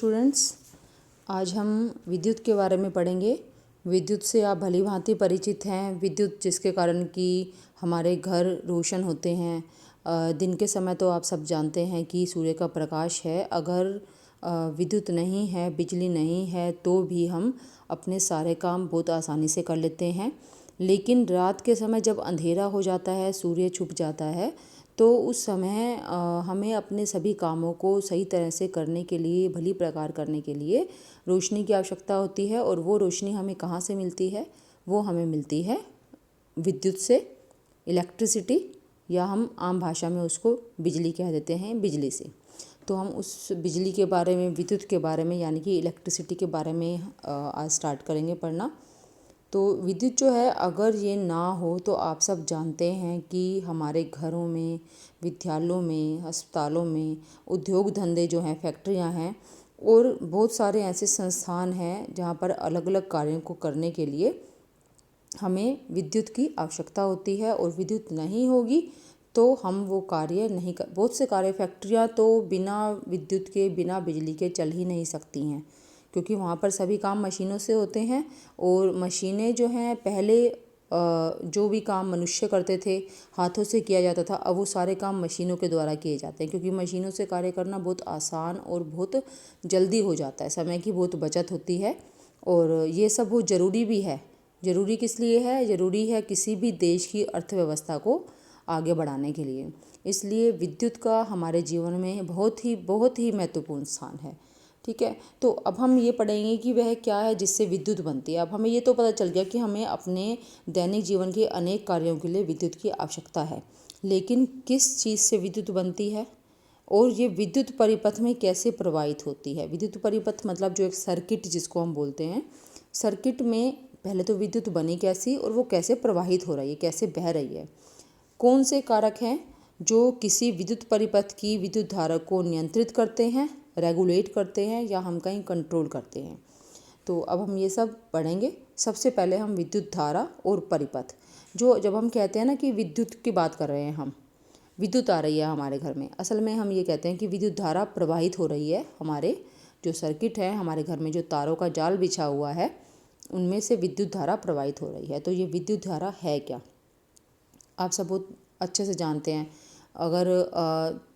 Students, आज हम विद्युत के बारे में पढ़ेंगे। विद्युत से आप भली भांति परिचित हैं। विद्युत जिसके कारण कि हमारे घर रोशन होते हैं। दिन के समय तो आप सब जानते हैं कि सूर्य का प्रकाश है। अगर विद्युत नहीं है, बिजली नहीं है, तो भी हम अपने सारे काम बहुत आसानी से कर लेते हैं। लेकिन रात के समय जब अंधेरा हो जाता है, सूर्य छुप जाता है, तो उस समय हमें अपने सभी कामों को सही तरह से करने के लिए, भली प्रकार करने के लिए रोशनी की आवश्यकता होती है। और वो रोशनी हमें कहाँ से मिलती है? वो हमें मिलती है विद्युत से, इलेक्ट्रिसिटी, या हम आम भाषा में उसको बिजली कह देते हैं, बिजली से। तो हम उस बिजली के बारे में, विद्युत के बारे में, यानी कि इलेक्ट्रिसिटी के बारे में आज स्टार्ट करेंगे पढ़ना। तो विद्युत जो है, अगर ये ना हो तो आप सब जानते हैं कि हमारे घरों में, विद्यालयों में, अस्पतालों में, उद्योग धंधे जो हैं, फैक्ट्रियां हैं, और बहुत सारे ऐसे संस्थान हैं जहाँ पर अलग अलग कार्यों को करने के लिए हमें विद्युत की आवश्यकता होती है। और विद्युत नहीं होगी तो हम वो कार्य नहीं कर, बहुत से कार्य, फैक्ट्रियाँ तो बिना विद्युत के, बिना बिजली के चल ही नहीं सकती हैं, क्योंकि वहाँ पर सभी काम मशीनों से होते हैं। और मशीनें जो हैं, पहले जो भी काम मनुष्य करते थे, हाथों से किया जाता था, अब वो सारे काम मशीनों के द्वारा किए जाते हैं, क्योंकि मशीनों से कार्य करना बहुत आसान और बहुत जल्दी हो जाता है, समय की बहुत बचत होती है। और ये सब बहुत ज़रूरी भी है। ज़रूरी किस लिए है? ज़रूरी है किसी भी देश की अर्थव्यवस्था को आगे बढ़ाने के लिए। इसलिए विद्युत का हमारे जीवन में बहुत ही महत्वपूर्ण स्थान है। ठीक है, तो अब हम ये पढ़ेंगे कि वह क्या है जिससे विद्युत बनती है। अब हमें ये तो पता चल गया कि हमें अपने दैनिक जीवन के अनेक कार्यों के लिए विद्युत की आवश्यकता है, लेकिन किस चीज़ से विद्युत बनती है और ये विद्युत परिपथ में कैसे प्रवाहित होती है। विद्युत परिपथ मतलब जो एक सर्किट जिसको हम बोलते हैं, सर्किट में पहले तो विद्युत बनी कैसी और वो कैसे प्रवाहित हो रही है, कैसे बह रही है। कौन से कारक हैं जो किसी विद्युत परिपथ की विद्युत धारा को नियंत्रित करते हैं, रेगुलेट करते हैं, या हम कहीं कंट्रोल करते हैं। तो अब हम ये सब पढ़ेंगे। सबसे पहले हम विद्युत धारा और परिपथ, जो जब हम कहते हैं ना कि विद्युत की बात कर रहे हैं, हम विद्युत आ रही है हमारे घर में, असल में हम ये कहते हैं कि विद्युत धारा प्रवाहित हो रही है। हमारे जो सर्किट है, हमारे घर में जो तारों का जाल बिछा हुआ है, उनमें से विद्युत धारा प्रवाहित हो रही है। तो ये विद्युत धारा है क्या? आप सब बहुत अच्छे से जानते हैं। अगर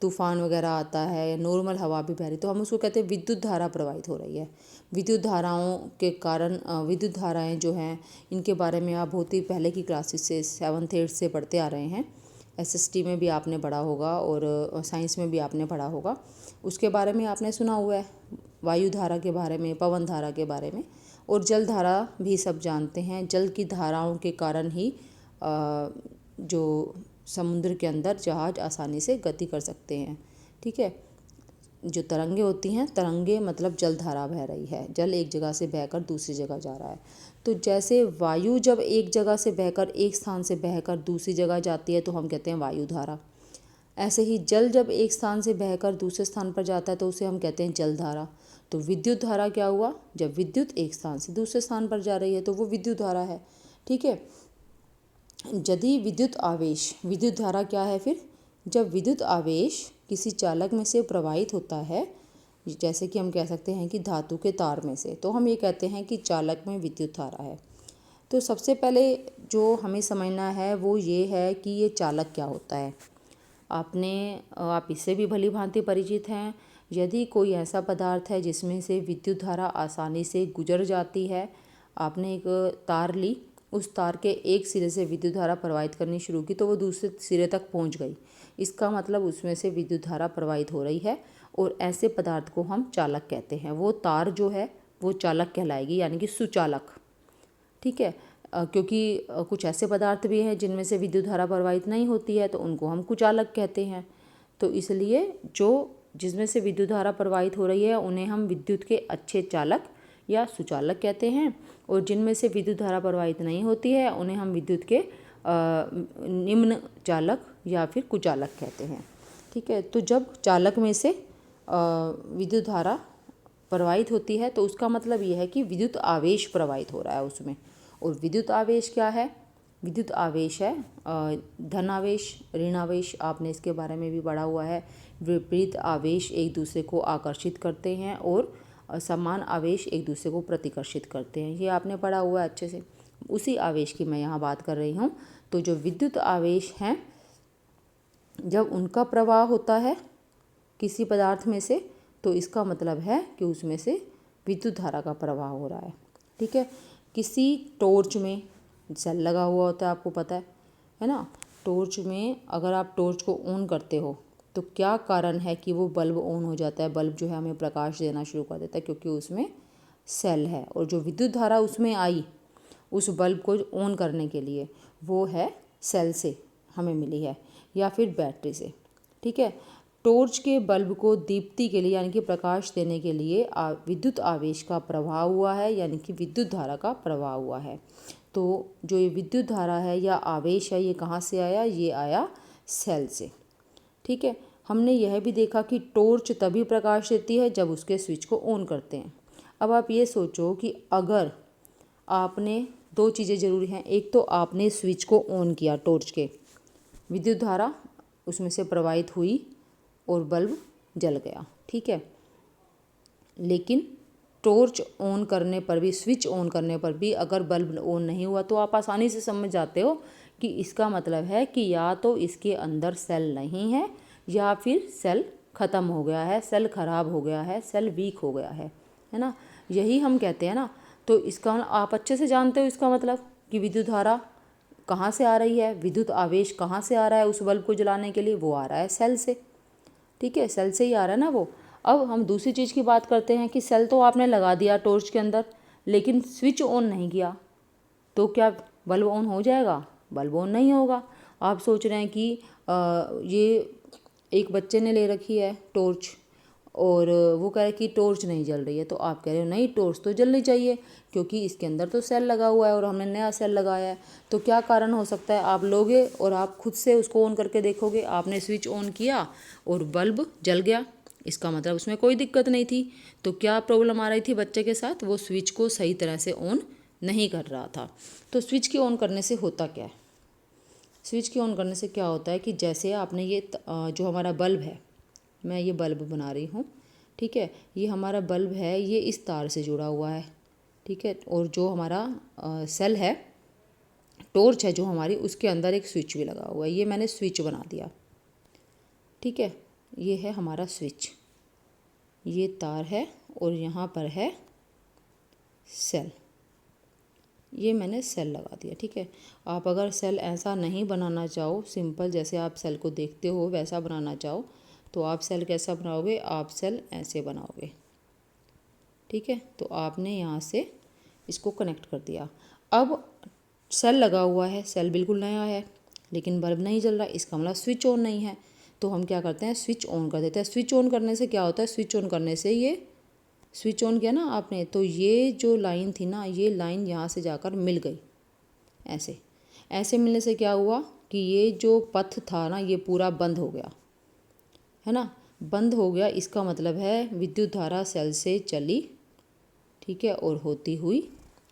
तूफ़ान वगैरह आता है या नॉर्मल हवा भी बह रही, तो हम उसको कहते हैं विद्युत धारा प्रवाहित हो रही है। विद्युत धाराओं के कारण, विद्युत धाराएं जो हैं, इनके बारे में आप बहुत ही पहले की क्लासेस से, 7th 8th से पढ़ते आ रहे हैं। SST में भी आपने पढ़ा होगा और साइंस में भी आपने पढ़ा होगा। उसके बारे में आपने सुना हुआ है, वायु धारा के बारे में, पवन धारा के बारे में, और जल धारा भी सब जानते हैं। जल की धाराओं के कारण ही जो समुद्र के अंदर जहाज आसानी से गति कर सकते हैं। ठीक है, जो तरंगे होती हैं, तरंगे मतलब जल धारा बह रही है, जल एक जगह से बहकर दूसरी जगह जा रहा है। तो जैसे वायु जब एक जगह से बहकर, एक स्थान से बहकर दूसरी जगह जाती है, तो हम कहते हैं वायु धारा। ऐसे ही जल जब एक स्थान से बहकर दूसरे स्थान पर जाता है, तो उसे हम कहते हैं जल धारा। तो विद्युत धारा क्या हुआ? जब विद्युत एक स्थान से दूसरे स्थान पर जा रही है, तो वो विद्युत धारा है। ठीक है, यदि विद्युत आवेश, विद्युत धारा क्या है फिर? जब विद्युत आवेश किसी चालक में से प्रवाहित होता है, जैसे कि हम कह सकते हैं कि धातु के तार में से, तो हम ये कहते हैं कि चालक में विद्युत धारा है। तो सबसे पहले जो हमें समझना है वो ये है कि ये चालक क्या होता है। आप इससे भी भली भांति परिचित हैं। यदि कोई ऐसा पदार्थ है जिसमें से विद्युत धारा आसानी से गुजर जाती है, आपने एक तार ली, उस तार के एक सिरे से विद्युत धारा प्रवाहित करनी शुरू की, तो वो दूसरे सिरे तक पहुंच गई। इसका मतलब उसमें से विद्युत धारा प्रवाहित हो रही है, और ऐसे पदार्थ को हम चालक कहते हैं। वो तार जो है वो चालक कहलाएगी, यानी कि सुचालक। ठीक है, क्योंकि कुछ ऐसे पदार्थ भी हैं जिनमें से विद्युत धारा प्रवाहित नहीं होती है, तो उनको हम कुचालक कहते हैं। तो इसलिए जो जिसमें से विद्युत धारा प्रवाहित हो रही है, उन्हें हम विद्युत के अच्छे चालक या सुचालक कहते हैं, और जिनमें से विद्युत धारा प्रवाहित नहीं होती है, उन्हें हम विद्युत के निम्न चालक या फिर कुचालक कहते हैं। ठीक है, तो जब चालक में से विद्युत धारा प्रवाहित होती है, तो उसका मतलब यह है कि विद्युत आवेश प्रवाहित हो रहा है उसमें। और विद्युत आवेश क्या है? विद्युत आवेश है धन आवेश, ऋण आवेश, आपने इसके बारे में भी पढ़ा हुआ है। विपरीत आवेश एक दूसरे को आकर्षित करते हैं और समान आवेश एक दूसरे को प्रतिकर्षित करते हैं। ये आपने पढ़ा हुआ है अच्छे से। उसी आवेश की मैं यहाँ बात कर रही हूँ। तो जो विद्युत आवेश हैं, जब उनका प्रवाह होता है किसी पदार्थ में से, तो इसका मतलब है कि उसमें से विद्युत धारा का प्रवाह हो रहा है। ठीक है। किसी टॉर्च में सेल लगा हुआ होता है, आपको पता है ना। टॉर्च में अगर आप टॉर्च को ऑन करते हो तो क्या कारण है कि वो बल्ब ऑन हो जाता है, बल्ब जो है हमें प्रकाश देना शुरू कर देता है, क्योंकि उसमें सेल है। और जो विद्युत धारा उसमें आई उस बल्ब को ऑन करने के लिए, वो है सेल से हमें मिली है या फिर बैटरी से। ठीक है। टॉर्च के बल्ब को दीप्ति के लिए यानी कि प्रकाश देने के लिए विद्युत आवेश का प्रवाह हुआ है, यानी कि विद्युत धारा का प्रवाह हुआ है। तो जो ये विद्युत धारा है या आवेश है, ये कहाँ से आया? ये आया सेल से। ठीक है। हमने यह भी देखा कि टॉर्च तभी प्रकाश देती है जब उसके स्विच को ऑन करते हैं। अब आप ये सोचो कि अगर आपने, दो चीज़ें ज़रूरी हैं, एक तो आपने स्विच को ऑन किया टॉर्च के, विद्युत धारा उसमें से प्रवाहित हुई और बल्ब जल गया। ठीक है। लेकिन टॉर्च ऑन करने पर भी, स्विच ऑन करने पर भी अगर बल्ब ऑन नहीं हुआ, तो आप आसानी से समझ जाते हो कि इसका मतलब है कि या तो इसके अंदर सेल नहीं है या फिर सेल ख़त्म हो गया है, सेल खराब हो गया है, सेल वीक हो गया है ना। यही हम कहते हैं ना। तो इसका आप अच्छे से जानते हो इसका मतलब कि विद्युत धारा कहाँ से आ रही है, विद्युत आवेश कहाँ से आ रहा है उस बल्ब को जलाने के लिए, वो आ रहा है सेल से। ठीक है। सेल से ही आ रहा है ना वो। अब हम दूसरी चीज़ की बात करते हैं कि सेल तो आपने लगा दिया टॉर्च के अंदर, लेकिन स्विच ऑन नहीं किया, तो क्या बल्ब ऑन हो जाएगा? बल्ब ऑन नहीं होगा। आप सोच रहे हैं कि ये एक बच्चे ने ले रखी है टॉर्च और वो कह रहे कि टॉर्च नहीं जल रही है, तो आप कह रहे हो नहीं, टॉर्च तो जलनी चाहिए क्योंकि इसके अंदर तो सेल लगा हुआ है और हमने नया सेल लगाया है। तो क्या कारण हो सकता है? आप लोगे और आप खुद से उसको ऑन करके देखोगे, आपने स्विच ऑन किया और बल्ब जल गया, इसका मतलब उसमें कोई दिक्कत नहीं थी। तो क्या प्रॉब्लम आ रही थी बच्चे के साथ? वो स्विच को सही तरह से ऑन नहीं कर रहा था। तो स्विच के ऑन करने से होता क्या है? स्विच के ऑन करने से क्या होता है कि जैसे आपने ये जो हमारा बल्ब है, मैं ये बल्ब बना रही हूँ, ठीक है, ये हमारा बल्ब है, ये इस तार से जुड़ा हुआ है, ठीक है। और जो हमारा सेल है, टॉर्च है जो हमारी, उसके अंदर एक स्विच भी लगा हुआ है। ये मैंने स्विच बना दिया, ठीक है। ये है हमारा स्विच, ये तार है और यहाँ पर है सेल, ये मैंने सेल लगा दिया, ठीक है। आप अगर सेल ऐसा नहीं बनाना चाहो, सिंपल जैसे आप सेल को देखते हो वैसा बनाना चाहो, तो आप सेल कैसा बनाओगे? आप सेल ऐसे बनाओगे, ठीक है। तो आपने यहाँ से इसको कनेक्ट कर दिया। अब सेल लगा हुआ है, सेल बिल्कुल नया है, लेकिन बल्ब नहीं जल रहा, इसका मतलब स्विच ऑन नहीं है। तो हम क्या करते हैं? स्विच ऑन कर देते हैं। स्विच ऑन करने से क्या होता है? स्विच ऑन करने से ये स्विच ऑन किया ना आपने, तो ये जो लाइन थी ना, ये लाइन यहाँ से जाकर मिल गई, ऐसे ऐसे मिलने से क्या हुआ कि ये जो पथ था ना, ये पूरा बंद हो गया, है ना। बंद हो गया, इसका मतलब है विद्युत धारा सेल से चली, ठीक है, और होती हुई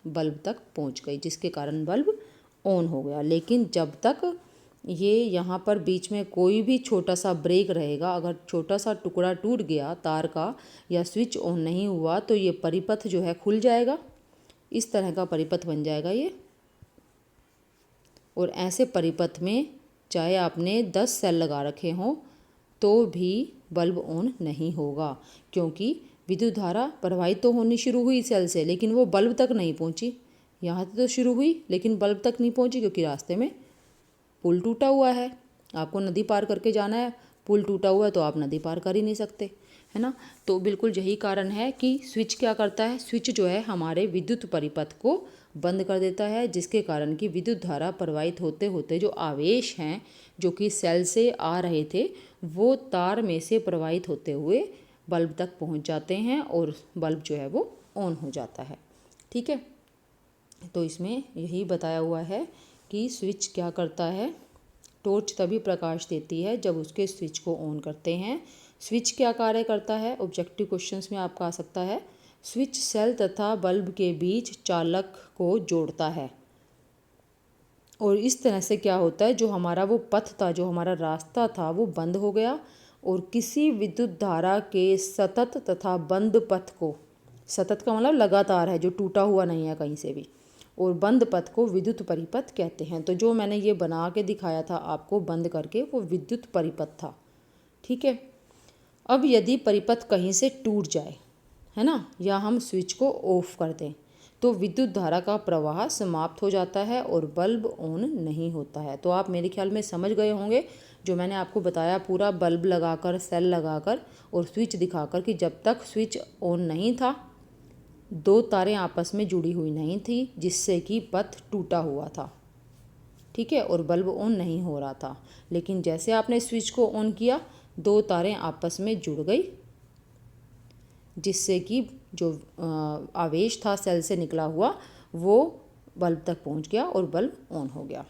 बल्ब तक पहुंच गई, जिसके कारण बल्ब ऑन हो गया। लेकिन जब तक ये यहाँ पर बीच में कोई भी छोटा सा ब्रेक रहेगा, अगर छोटा सा टुकड़ा टूट गया तार का या स्विच ऑन नहीं हुआ, तो ये परिपथ जो है खुल जाएगा, इस तरह का परिपथ बन जाएगा ये। और ऐसे परिपथ में चाहे आपने 10 सेल लगा रखे हों तो भी बल्ब ऑन नहीं होगा, क्योंकि विद्युत धारा प्रवाहित तो होनी शुरू हुई सेल से, लेकिन वो बल्ब तक नहीं पहुंची। यहाँ तो शुरू हुई लेकिन बल्ब तक नहीं पहुंची, क्योंकि रास्ते में पुल टूटा हुआ है, आपको नदी पार करके जाना है, पुल टूटा हुआ है तो आप नदी पार कर ही नहीं सकते, है ना। तो बिल्कुल यही कारण है कि स्विच क्या करता है? स्विच जो है हमारे विद्युत परिपथ को बंद कर देता है, जिसके कारण कि विद्युत धारा प्रवाहित होते होते जो आवेश हैं जो कि सेल से आ रहे थे, वो तार में से प्रवाहित होते हुए बल्ब तक पहुंच जाते हैं और बल्ब जो है वो ऑन हो जाता है, ठीक है। तो इसमें यही बताया हुआ है कि स्विच क्या करता है? टॉर्च तभी प्रकाश देती है जब उसके स्विच को ऑन करते हैं। स्विच क्या कार्य करता है? ऑब्जेक्टिव क्वेश्चंस में आपका आ सकता है। स्विच सेल तथा बल्ब के बीच चालक को जोड़ता है, और इस तरह से क्या होता है, जो हमारा वो पथ था, जो हमारा रास्ता था, वो बंद हो गया और किसी विद्युत धारा के सतत तथा बंद पथ को सतत का मतलब लगातार है, जो टूटा हुआ नहीं है कहीं से भी। और बंद पथ को विद्युत परिपथ कहते हैं। तो जो मैंने ये बना के दिखाया था आपको बंद करके, वो विद्युत परिपथ था। ठीक है। अब यदि परिपथ कहीं से टूट जाए, है ना, या हम स्विच को ऑफ कर दें, तो विद्युत धारा का प्रवाह समाप्त हो जाता है और बल्ब ऑन नहीं होता है। तो आप मेरे ख्याल में समझ गए होंगे जो मैंने आपको बताया पूरा, बल्ब लगाकर, सेल लगाकर और स्विच दिखाकर, कि जब तक स्विच ऑन नहीं था, दो तारें आपस में जुड़ी हुई नहीं थी, जिससे कि पथ टूटा हुआ था। ठीक है, और बल्ब ऑन नहीं हो रहा था। लेकिन जैसे आपने स्विच को ऑन किया, दो तारें आपस में जुड़ गई, जिससे कि जो आवेश था सेल से निकला हुआ, वो बल्ब तक पहुंच गया और बल्ब ऑन हो गया।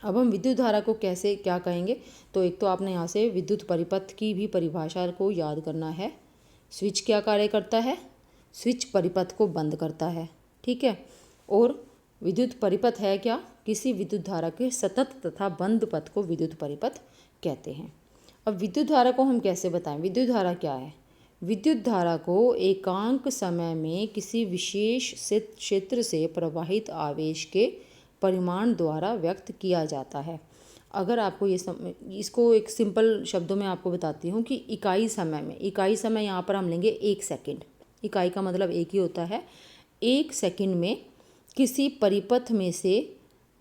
अब हम विद्युत धारा को कैसे क्या कहेंगे, तो एक तो आपने यहाँ से विद्युत परिपथ की भी परिभाषा को याद करना है। स्विच क्या कार्य करता है? स्विच परिपथ को बंद करता है। ठीक है। और विद्युत परिपथ है क्या? किसी विद्युत धारा के सतत तथा बंद पथ को विद्युत परिपथ कहते हैं। अब विद्युत धारा को हम कैसे बताएं? विद्युत धारा क्या है? विद्युत धारा को एकांक समय में किसी विशेष क्षेत्र से प्रवाहित आवेश के परिमाण द्वारा व्यक्त किया जाता है। अगर आपको इसको एक सिंपल शब्दों में आपको बताती हूँ कि इकाई समय में, इकाई समय यहाँ पर हम लेंगे 1 सेकंड। इकाई का मतलब एक ही होता है। 1 सेकंड में किसी परिपथ में से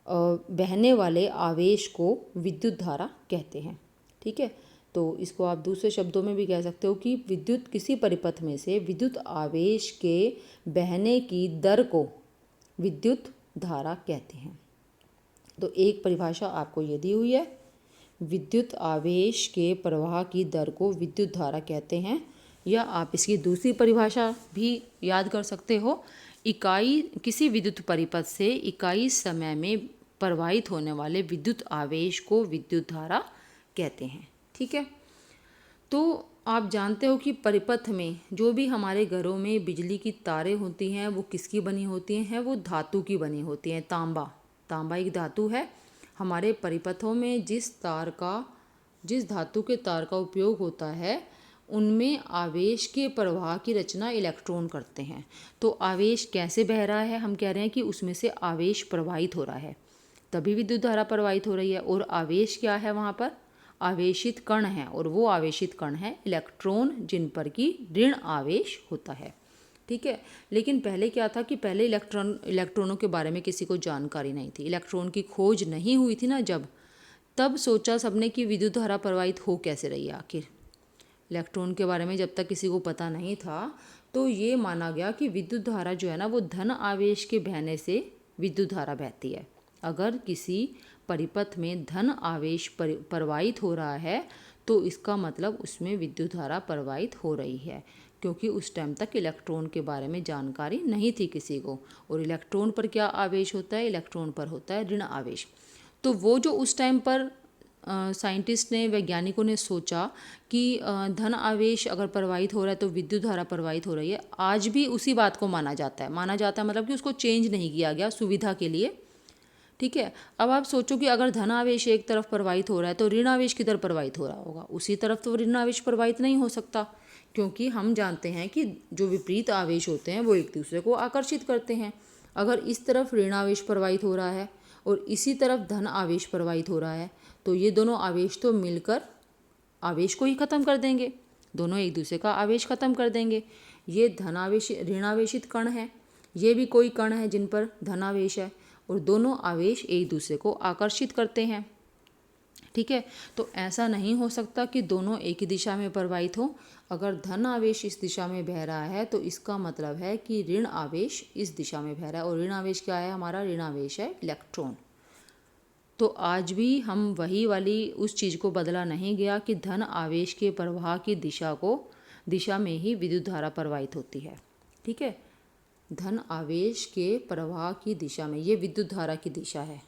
बहने वाले आवेश को विद्युत धारा कहते हैं। ठीक है। तो इसको आप दूसरे शब्दों में भी कह सकते हो कि विद्युत किसी परिपथ में से विद्युत आवेश के बहने की दर को विद्युत धारा कहते हैं। तो एक परिभाषा आपको ये दी हुई है, विद्युत आवेश के प्रवाह की दर को विद्युत धारा कहते हैं। या आप इसकी दूसरी परिभाषा भी याद कर सकते हो, इकाई किसी विद्युत परिपथ से इकाई समय में प्रवाहित होने वाले विद्युत आवेश को विद्युत धारा कहते हैं। ठीक है। तो आप जानते हो कि परिपथ में जो भी हमारे घरों में बिजली की तारें होती हैं, वो किसकी बनी होती हैं? वो धातु की बनी होती हैं। तांबा एक धातु है। हमारे परिपथों में जिस धातु के तार का उपयोग होता है, उनमें आवेश के प्रवाह की रचना इलेक्ट्रॉन करते हैं। तो आवेश कैसे बह रहा है? हम कह रहे हैं कि उसमें से आवेश प्रवाहित हो रहा है, तभी विद्युत धारा प्रवाहित हो रही है। और आवेश क्या है? वहाँ पर आवेशित कण है, और वो आवेशित कण है इलेक्ट्रॉन, जिन पर कि ऋण आवेश होता है। ठीक है। लेकिन पहले क्या था कि पहले इलेक्ट्रॉनों के बारे में किसी को जानकारी नहीं थी। इलेक्ट्रॉन की खोज नहीं हुई थी ना तब सोचा सबने कि विद्युत धारा प्रवाहित हो कैसे रही है आखिर। इलेक्ट्रॉन के बारे में जब तक किसी को पता नहीं था, तो ये माना गया कि विद्युत धारा जो है ना, वो धन आवेश के बहने से विद्युत धारा बहती है। अगर किसी परिपथ में धन आवेश प्रवाहित हो रहा है, तो इसका मतलब उसमें विद्युत धारा प्रवाहित हो रही है, क्योंकि उस टाइम तक इलेक्ट्रॉन के बारे में जानकारी नहीं थी किसी को। और इलेक्ट्रॉन पर क्या आवेश होता है? इलेक्ट्रॉन पर होता है ऋण आवेश। तो वो जो उस टाइम पर साइंटिस्ट ने, वैज्ञानिकों ने सोचा कि धन आवेश अगर प्रवाहित हो रहा है तो विद्युत धारा प्रवाहित हो रही है। आज भी उसी बात को माना जाता है मतलब कि उसको चेंज नहीं किया गया सुविधा के लिए। ठीक है। अब आप सोचो कि अगर धन आवेश एक तरफ प्रवाहित हो रहा है, तो ऋण आवेश किधर प्रवाहित हो रहा होगा? उसी तरफ तो ऋण आवेश प्रवाहित नहीं हो सकता, क्योंकि हम जानते हैं कि जो विपरीत आवेश होते हैं वो एक दूसरे को आकर्षित करते हैं। अगर इस तरफ ऋण आवेश प्रवाहित हो रहा है और इसी तरफ धन आवेश प्रवाहित हो रहा है, तो ये दोनों आवेश तो मिलकर आवेश को ही ख़त्म कर देंगे, दोनों एक दूसरे का आवेश ख़त्म कर देंगे। ये धनावेश ऋणावेशित कण है, ये भी कोई कण है जिन पर धनावेश है, और दोनों आवेश एक दूसरे को आकर्षित करते हैं। ठीक है। तो ऐसा नहीं हो सकता कि दोनों एक ही दिशा में प्रवाहित हो। अगर धन आवेश इस दिशा में बह रहा है, तो इसका मतलब है कि ऋण आवेश इस दिशा में बह रहा है। और ऋण आवेश क्या है? हमारा ऋण आवेश है इलेक्ट्रॉन। तो आज भी हम वही वाली उस चीज़ को बदला नहीं गया कि धन आवेश के प्रवाह की दिशा में ही विद्युत धारा प्रवाहित होती है। ठीक है। धन आवेश के प्रवाह की दिशा में, ये विद्युत धारा की दिशा है।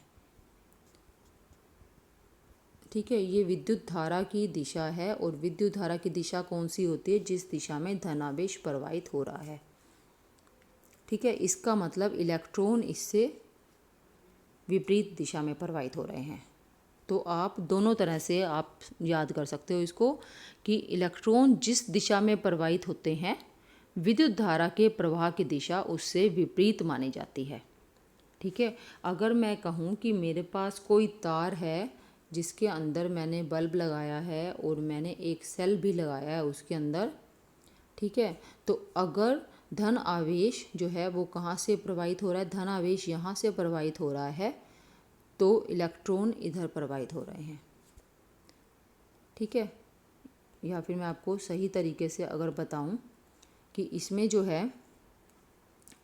ठीक है। ये विद्युत धारा की दिशा है, और विद्युत धारा की दिशा कौन सी होती है? जिस दिशा में धनावेश प्रवाहित हो रहा है। ठीक है। इसका मतलब इलेक्ट्रॉन इससे विपरीत दिशा में प्रवाहित हो रहे हैं। तो आप दोनों तरह से आप याद कर सकते हो इसको कि इलेक्ट्रॉन जिस दिशा में प्रवाहित होते हैं विद्युत धारा के प्रवाह की दिशा उससे विपरीत मानी जाती है। ठीक है, अगर मैं कहूँ कि मेरे पास कोई तार है जिसके अंदर मैंने बल्ब लगाया है और मैंने एक सेल भी लगाया है उसके अंदर, ठीक है, तो अगर धन आवेश जो है वो कहाँ से प्रवाहित हो रहा है, धन आवेश यहाँ से प्रवाहित हो रहा है, तो इलेक्ट्रॉन इधर प्रवाहित हो रहे हैं। ठीक है, या फिर मैं आपको सही तरीके से अगर बताऊं कि इसमें जो है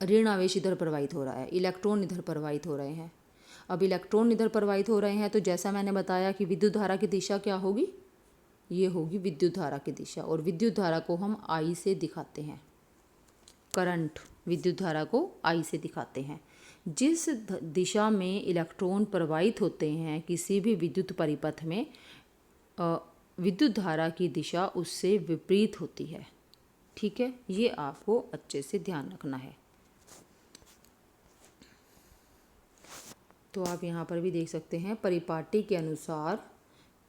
ऋण आवेश इधर प्रवाहित हो रहा है, इलेक्ट्रॉन इधर प्रवाहित हो रहे हैं। अब इलेक्ट्रॉन इधर प्रवाहित हो रहे हैं तो जैसा मैंने बताया कि विद्युत धारा की दिशा क्या होगी, ये होगी विद्युत धारा की दिशा, और विद्युत धारा को हम आई से दिखाते हैं। करंट विद्युत धारा को आई से दिखाते हैं। जिस दिशा में इलेक्ट्रॉन प्रवाहित होते हैं किसी भी विद्युत परिपथ में, विद्युत धारा की दिशा उससे विपरीत होती है। ठीक है, ये आपको अच्छे से ध्यान रखना है। तो आप यहाँ पर भी देख सकते हैं परिपाटी के अनुसार,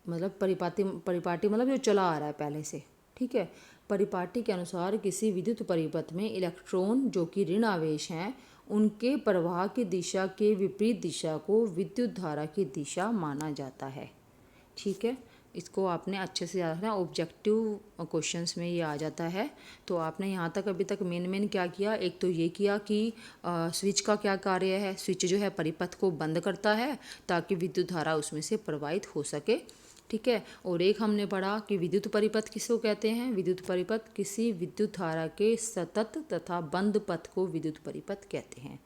मतलब परिपाटी मतलब जो चला आ रहा है पहले से। ठीक है, परिपाटी के अनुसार किसी विद्युत परिपथ में इलेक्ट्रॉन जो कि ऋण आवेश हैं उनके प्रवाह की दिशा के विपरीत दिशा को विद्युत धारा की दिशा माना जाता है। ठीक है, इसको आपने अच्छे से याद रखना, ऑब्जेक्टिव क्वेश्चंस में ये आ जाता है। तो आपने यहाँ तक अभी तक मेन क्या किया, एक तो ये किया कि स्विच का क्या कार्य है। स्विच जो है परिपथ को बंद करता है ताकि विद्युत धारा उसमें से प्रवाहित हो सके। ठीक है, और एक हमने पढ़ा कि विद्युत परिपथ किसको कहते हैं, विद्युत परिपथ किसी विद्युत धारा के सतत तथा बंद पथ को विद्युत परिपथ कहते हैं।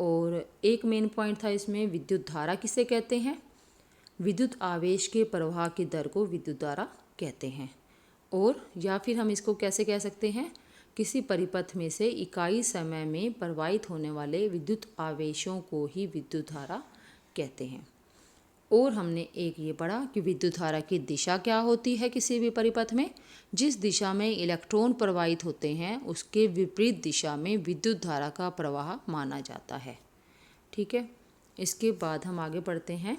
और एक मेन पॉइंट था इसमें, विद्युत धारा किसे कहते हैं, विद्युत आवेश के प्रवाह की दर को विद्युत धारा कहते हैं। और या फिर हम इसको कैसे कह सकते हैं, किसी परिपथ में से इकाई समय में प्रवाहित होने वाले विद्युत आवेशों को ही विद्युत धारा कहते हैं। और हमने एक ये पढ़ा कि विद्युत धारा की दिशा क्या होती है किसी भी परिपथ में, जिस दिशा में इलेक्ट्रॉन प्रवाहित होते हैं उसके विपरीत दिशा में विद्युत धारा का प्रवाह माना जाता है। ठीक है, इसके बाद हम आगे बढ़ते हैं।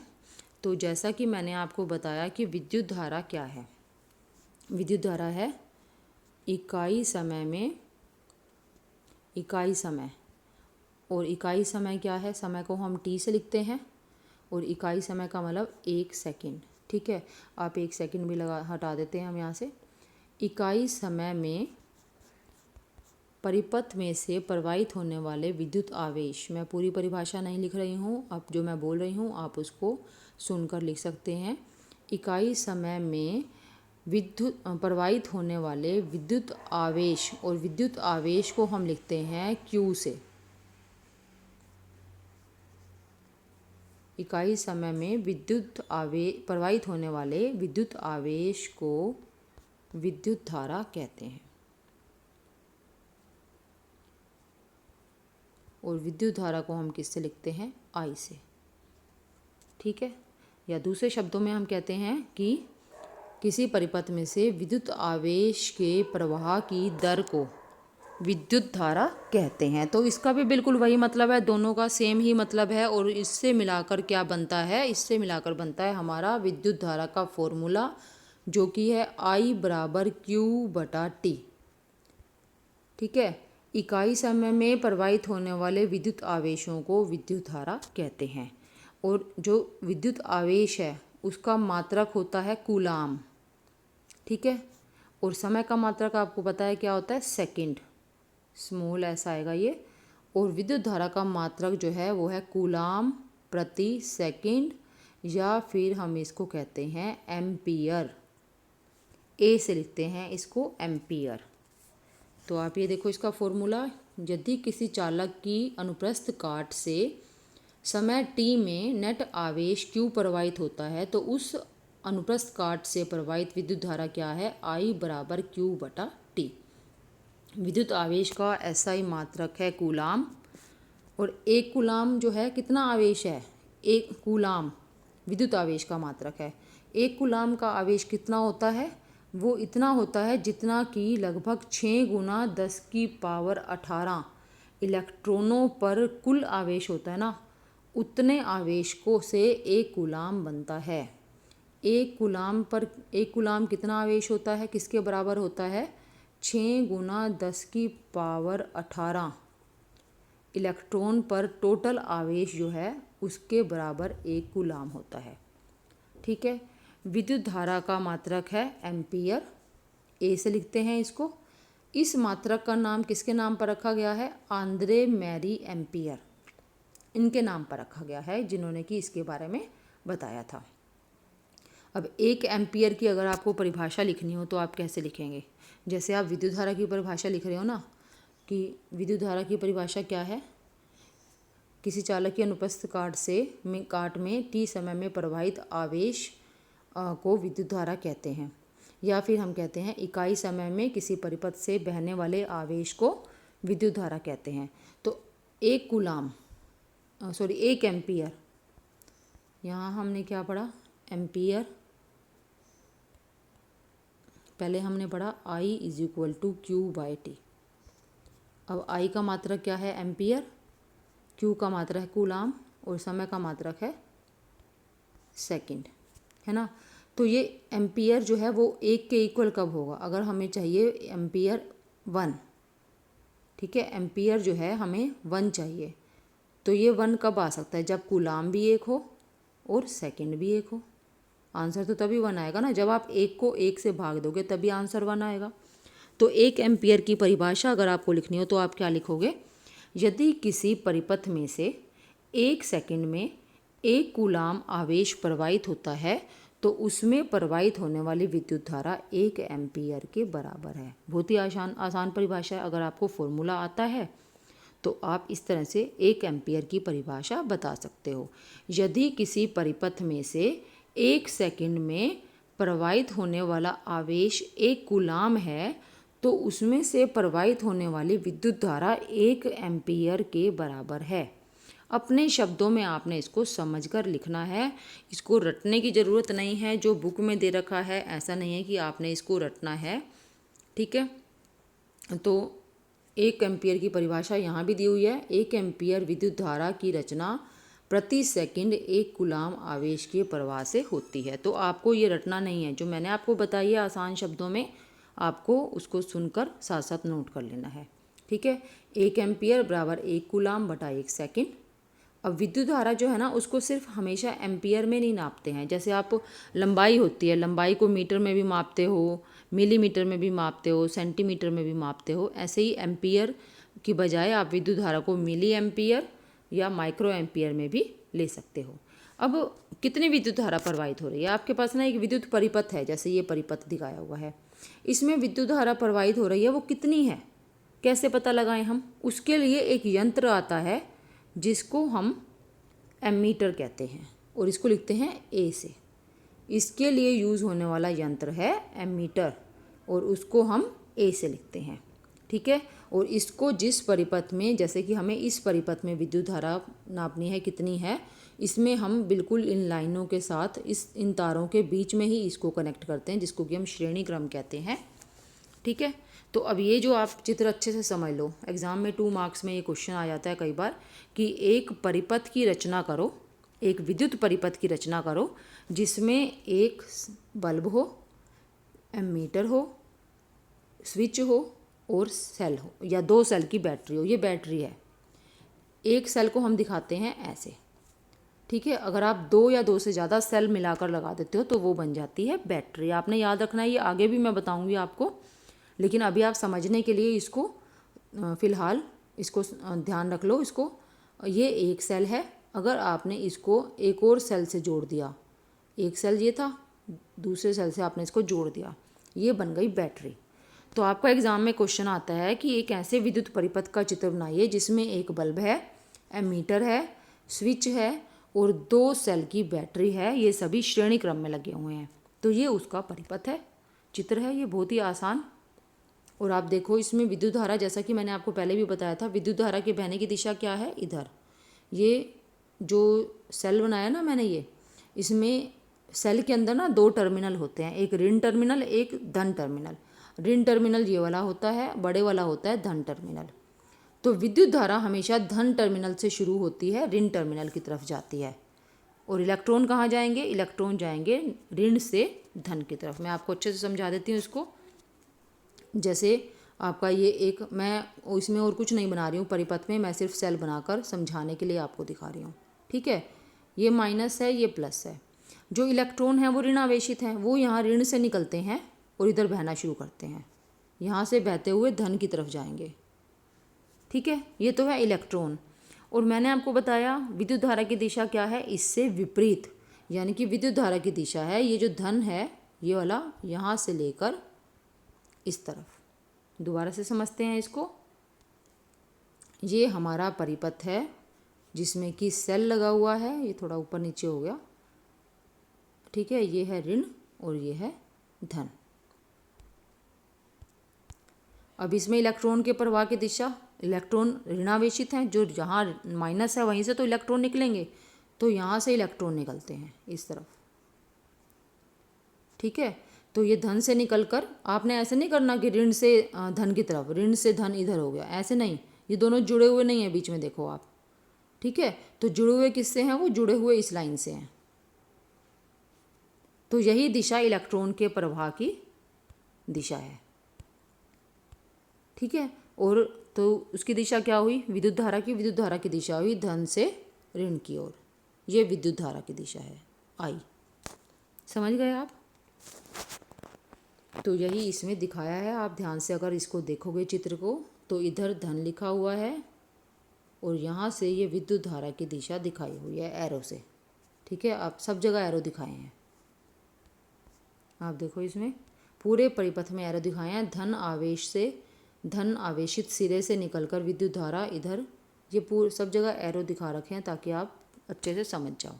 तो जैसा कि मैंने आपको बताया कि विद्युत धारा क्या है, विद्युत धारा है इकाई समय में, इकाई समय, और इकाई समय क्या है, समय को हम टी से लिखते हैं और इकाई समय का मतलब 1 सेकंड। ठीक है, आप 1 सेकंड भी हटा देते हैं हम यहाँ से। इकाई समय में परिपथ में से प्रवाहित होने वाले विद्युत आवेश, मैं पूरी परिभाषा नहीं लिख रही हूँ, अब जो मैं बोल रही हूँ आप उसको सुनकर लिख सकते हैं। इकाई समय में विद्युत प्रवाहित होने वाले विद्युत आवेश, और विद्युत आवेश को हम लिखते हैं Q से। इकाई समय में विद्युत आवेश प्रवाहित होने वाले विद्युत आवेश को विद्युत धारा कहते हैं, और विद्युत धारा को हम किससे लिखते हैं, I से। ठीक है, या दूसरे शब्दों में हम कहते हैं कि किसी परिपथ में से विद्युत आवेश के प्रवाह की दर को विद्युत धारा कहते हैं। तो इसका भी बिल्कुल वही मतलब है, दोनों का सेम ही मतलब है। और इससे मिलाकर क्या बनता है, इससे मिलाकर बनता है हमारा विद्युत धारा का फॉर्मूला, जो कि है I बराबर Q/T। ठीक है, इकाई समय में प्रवाहित होने वाले विद्युत आवेशों को विद्युत धारा कहते हैं, और जो विद्युत आवेश है उसका मात्रक होता है कूलाम। ठीक है, और समय का मात्रक आपको पता है क्या होता है, सेकंड, स्मॉल ऐसा आएगा ये। और विद्युत धारा का मात्रक जो है वो है कूलाम प्रति सेकंड, या फिर हम इसको कहते हैं एम्पियर, ए से लिखते हैं इसको एम्पियर। तो आप ये देखो इसका फॉर्मूला, यदि किसी चालक की अनुप्रस्थ काट से समय t में नेट आवेश q प्रवाहित होता है तो उस अनुप्रस्थ काट से प्रवाहित विद्युत धारा क्या है, I बराबर Q/T। विद्युत आवेश का SI मात्रक है कूलाम, और एक कूलाम जो है कितना आवेश है, एक कूलाम विद्युत आवेश का मात्रक है। एक कूलाम का आवेश कितना होता है, वो इतना होता है जितना कि लगभग 6 गुना 10⁻18 इलेक्ट्रॉनों पर कुल आवेश होता है ना, उतने आवेश को से एक कूलाम बनता है। एक कूलाम कितना आवेश होता है, किसके बराबर होता है, 6 गुना 10 की पावर 18 इलेक्ट्रॉन पर टोटल आवेश जो है उसके बराबर 1 कूलाम होता है। ठीक है, विद्युत धारा का मात्रक है एम्पियर, ए से लिखते हैं इसको। इस मात्रक का नाम किसके नाम पर रखा गया है? आंद्रे मैरी एम्पियर, इनके नाम पर रखा गया है, जिन्होंने कि इसके बारे में बताया था। अब 1 एम्पियर की अगर आपको परिभाषा लिखनी हो तो आप कैसे लिखेंगे? जैसे आप विद्युत धारा की परिभाषा लिख रहे हो ना, कि विद्युत धारा की परिभाषा क्या है? किसी चालक की अनुपस्थित काट में t समय में प्रवाहित आवेश को विद्युत धारा कहते हैं, या फिर हम कहते हैं इकाई समय में किसी परिपथ से बहने वाले आवेश को विद्युत धारा कहते हैं। तो 1 एम्पियर, यहाँ हमने क्या पढ़ा? एम्पियर। पहले हमने पढ़ा I = Q/T। अब I का मात्रक क्या है? एम्पियर। Q का मात्रक है कूलाम और समय का मात्रक है सेकंड, है ना। तो ये एम्पियर जो है वो 1 के इक्वल कब होगा? अगर हमें चाहिए एम्पियर 1, ठीक है, एम्पियर जो है हमें 1 चाहिए, तो ये 1 कब आ सकता है? जब कूलाम भी 1 हो और सेकंड भी 1 हो। आंसर तो तभी 1 आएगा ना, जब आप 1 को 1 से भाग दोगे तभी आंसर 1 आएगा। तो 1 एम्पियर की परिभाषा अगर आपको लिखनी हो तो आप क्या लिखोगे? यदि किसी परिपथ में से 1 सेकंड में 1 कूलाम आवेश प्रवाहित होता है तो उसमें प्रवाहित होने वाली विद्युत धारा 1 एम्पियर के बराबर है। बहुत ही आसान परिभाषा है। अगर आपको फॉर्मूला आता है तो आप इस तरह से 1 एम्पियर की परिभाषा बता सकते हो। यदि किसी परिपथ में से 1 सेकंड में प्रवाहित होने वाला आवेश 1 कूलाम है तो उसमें से प्रवाहित होने वाली विद्युत धारा 1 एम्पियर के बराबर है। अपने शब्दों में आपने इसको समझकर लिखना है, इसको रटने की ज़रूरत नहीं है। जो बुक में दे रखा है ऐसा नहीं है कि आपने इसको रटना है, ठीक है। तो 1 एम्पियर की परिभाषा यहाँ भी दी हुई है। 1 एम्पियर विद्युत धारा की रचना प्रति सेकंड 1 कूलाम आवेश के प्रवाह से होती है। तो आपको ये रटना नहीं है, जो मैंने आपको बताई है आसान शब्दों में, आपको उसको सुनकर साथ साथ नोट कर लेना है, ठीक है। 1 एम्पियर बराबर 1 कूलाम बटा 1 सेकंड। अब विद्युत धारा जो है ना उसको सिर्फ हमेशा एम्पियर में नहीं नापते हैं। जैसे आप लंबाई होती है, लंबाई को मीटर में भी मापते हो, मिलीमीटर में भी मापते हो, सेंटीमीटर में भी मापते हो। ऐसे ही एम्पियर की बजाय आप विद्युत धारा को मिली एम्पियर या माइक्रो एम्पियर में भी ले सकते हो। अब कितनी विद्युत धारा प्रवाहित हो रही है? आपके पास ना एक विद्युत परिपथ है, जैसे ये परिपथ दिखाया हुआ है, इसमें विद्युत धारा प्रवाहित हो रही है, वो कितनी है कैसे पता लगाएं हम? उसके लिए एक यंत्र आता है जिसको हम एमीटर कहते हैं और इसको लिखते हैं ए से। इसके लिए यूज़ होने वाला यंत्र है एमीटर और उसको हम ए से लिखते हैं, ठीक है। और इसको जिस परिपथ में, जैसे कि हमें इस परिपथ में विद्युत धारा नापनी है कितनी है, इसमें हम बिल्कुल इन लाइनों के साथ इन तारों के बीच में ही इसको कनेक्ट करते हैं, जिसको कि हम श्रेणी क्रम कहते हैं, ठीक है। तो अब ये जो आप चित्र अच्छे से समझ लो, एग्ज़ाम में 2 मार्क्स में ये क्वेश्चन आ जाता है कई बार कि एक परिपथ की रचना करो, एक विद्युत परिपथ की रचना करो जिसमें एक बल्ब हो, एमीटर हो, स्विच हो और सेल हो, या 2 सेल की बैटरी हो। ये बैटरी है, एक सेल को हम दिखाते हैं ऐसे, ठीक है। अगर आप 2 या 2 से ज़्यादा सेल मिलाकर लगा देते हो तो वो बन जाती है बैटरी। आपने याद रखना है, ये आगे भी मैं बताऊंगी आपको, लेकिन अभी आप समझने के लिए इसको फ़िलहाल इसको ध्यान रख लो। इसको, ये एक सेल है, अगर आपने इसको एक और सेल से जोड़ दिया, एक सेल ये था, दूसरे सेल से आपने इसको जोड़ दिया, ये बन गई बैटरी। तो आपका एग्ज़ाम में क्वेश्चन आता है कि एक ऐसे विद्युत परिपथ का चित्र बनाइए जिसमें एक बल्ब है, एमीटर है, स्विच है और 2 सेल की बैटरी है, ये सभी श्रेणी क्रम में लगे हुए हैं। तो ये उसका परिपथ है, चित्र है, ये बहुत ही आसान। और आप देखो इसमें विद्युत धारा, जैसा कि मैंने आपको पहले भी बताया था, विद्युत धारा के बहने की दिशा क्या है? इधर। ये जो सेल बनाया ना मैंने, ये इसमें सेल के अंदर ना 2 टर्मिनल होते हैं, एक ऋण टर्मिनल, एक धन टर्मिनल। ऋण टर्मिनल ये वाला होता है, बड़े वाला होता है धन टर्मिनल। तो विद्युत धारा हमेशा धन टर्मिनल से शुरू होती है, ऋण टर्मिनल की तरफ जाती है। और इलेक्ट्रॉन कहाँ जाएंगे? इलेक्ट्रॉन जाएंगे ऋण से धन की तरफ। मैं आपको अच्छे से समझा देती हूँ इसको। जैसे आपका ये एक, मैं इसमें और कुछ नहीं बना रही हूँ परिपथ में, मैं सिर्फ सेल बनाकर समझाने के लिए आपको दिखा रही हूँ। ठीक है, ये माइनस है, ये प्लस है। जो इलेक्ट्रॉन हैं वो ऋण आवेशित हैं, वो यहाँ ऋण से निकलते हैं और इधर बहना शुरू करते हैं, यहाँ से बहते हुए धन की तरफ जाएंगे। ठीक है, ये तो है इलेक्ट्रॉन। और मैंने आपको बताया विद्युत धारा की दिशा क्या है, इससे विपरीत, यानी कि विद्युत धारा की दिशा है ये जो धन है ये वाला, यहाँ से लेकर इस तरफ। दोबारा से समझते हैं इसको। ये हमारा परिपथ है जिसमें कि सेल लगा हुआ है, ये थोड़ा ऊपर नीचे हो गया। ठीक है, ये है ऋण और ये है धन। अब इसमें इलेक्ट्रॉन के प्रवाह की दिशा, इलेक्ट्रॉन ऋणावेशित हैं, जो जहाँ माइनस है वहीं से तो इलेक्ट्रॉन निकलेंगे, तो यहाँ से इलेक्ट्रॉन निकलते हैं इस तरफ। ठीक है, तो ये धन से निकलकर, आपने ऐसे नहीं करना कि ऋण से धन की तरफ, ऋण से धन इधर हो गया, ऐसे नहीं, ये दोनों जुड़े हुए नहीं है बीच में, देखो आप। ठीक है, तो जुड़े हुए किससे हैं, वो जुड़े हुए इस लाइन से हैं। तो यही दिशा इलेक्ट्रॉन के प्रवाह की दिशा है। ठीक है, और तो उसकी दिशा क्या हुई, विद्युत धारा की दिशा हुई धन से ऋण की ओर। ये विद्युत धारा की दिशा है आई। समझ गए आप? तो यही इसमें दिखाया है। आप ध्यान से अगर इसको देखोगे चित्र को, तो इधर धन लिखा हुआ है और यहाँ से ये विद्युत धारा की दिशा दिखाई हुई है एरो से। ठीक है, आप सब जगह एरो दिखाए हैं, आप देखो इसमें पूरे परिपथ में एरो दिखाए हैं। धन आवेश से, धन आवेशित सिरे से निकलकर विद्युत धारा इधर, ये पूरे सब जगह एरो दिखा रखे हैं ताकि आप अच्छे से समझ जाओ।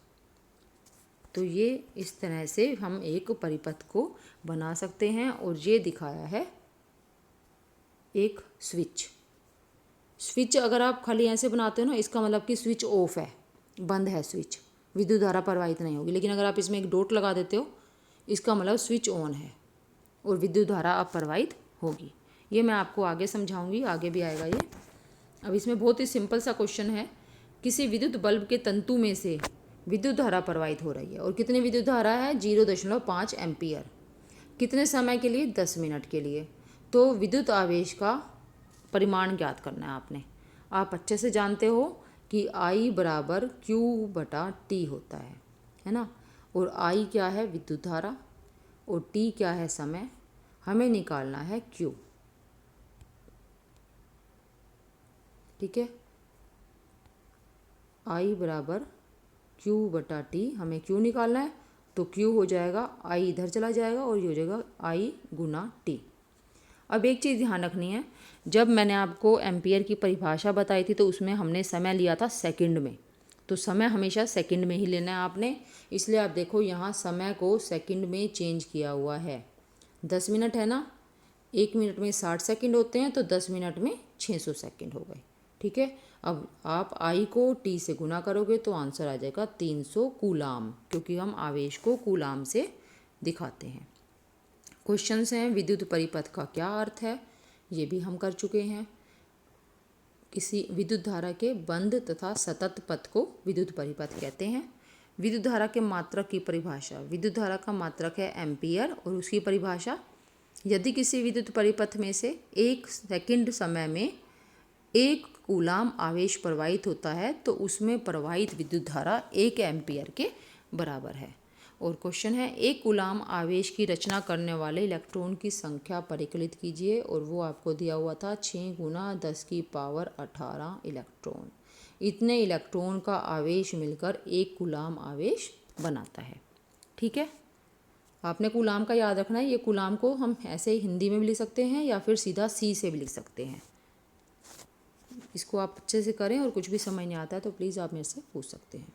तो ये इस तरह से हम एक परिपथ को बना सकते हैं। और ये दिखाया है एक स्विच। स्विच अगर आप खाली ऐसे बनाते हो ना, इसका मतलब कि स्विच ऑफ है, बंद है स्विच, विद्युत धारा प्रवाहित नहीं होगी। लेकिन अगर आप इसमें एक डॉट लगा देते हो, इसका मतलब स्विच ऑन है और विद्युत धारा अब प्रवाहित होगी। ये मैं आपको आगे समझाऊंगी, आगे भी आएगा ये। अब इसमें बहुत ही सिंपल सा क्वेश्चन है, किसी विद्युत बल्ब के तंतु में से विद्युत धारा प्रवाहित हो रही है और कितनी विद्युत धारा है, 0.5 एम्पियर। कितने समय के लिए, 10 मिनट के लिए। तो विद्युत आवेश का परिमाण ज्ञात करना है आपने। आप अच्छे से जानते हो कि I बराबर Q/T होता है ना। और I क्या है, विद्युत धारा, और T क्या है, समय। हमें निकालना है Q। ठीक है, I बराबर Q/T, हमें Q निकालना है। तो Q हो जाएगा, I इधर चला जाएगा और ये हो जाएगा I गुना T। अब एक चीज़ ध्यान रखनी है, जब मैंने आपको एम्पियर की परिभाषा बताई थी तो उसमें हमने समय लिया था सेकंड में। तो समय हमेशा सेकंड में ही लेना है आपने, इसलिए आप देखो यहाँ समय को सेकंड में चेंज किया हुआ है। 10 मिनट है ना, 1 मिनट में 60 सेकंड होते हैं, तो 10 मिनट में 600 सेकंड हो गए। ठीक है, अब आप I को T से गुना करोगे तो आंसर आ जाएगा 300 कूलाम, क्योंकि हम आवेश को कूलाम से दिखाते हैं। क्वेश्चंस हैं, विद्युत परिपथ का क्या अर्थ है, ये भी हम कर चुके हैं। किसी विद्युत धारा के बंद तथा सतत पथ को विद्युत परिपथ कहते हैं। विद्युत धारा के मात्रक की परिभाषा, विद्युत धारा का मात्रक है एम्पियर और उसकी परिभाषा, यदि किसी विद्युत परिपथ में से 1 सेकंड समय में 1 कूलाम आवेश प्रवाहित होता है तो उसमें प्रवाहित विद्युत धारा 1 एम्पियर के बराबर है। और क्वेश्चन है, 1 कूलाम आवेश की रचना करने वाले इलेक्ट्रॉन की संख्या परिकलित कीजिए, और वो आपको दिया हुआ था 6 गुना 10 की पावर 18 इलेक्ट्रॉन। इतने इलेक्ट्रॉन का आवेश मिलकर 1 कूलाम आवेश बनाता है। ठीक है, आपने कूलाम का याद रखना है। ये कूलाम को हम ऐसे ही हिंदी में भी लिख सकते हैं या फिर सीधा C से भी लिख सकते हैं। इसको आप अच्छे से करें, और कुछ भी समझ नहीं आता है तो प्लीज़ आप मेरे से पूछ सकते हैं।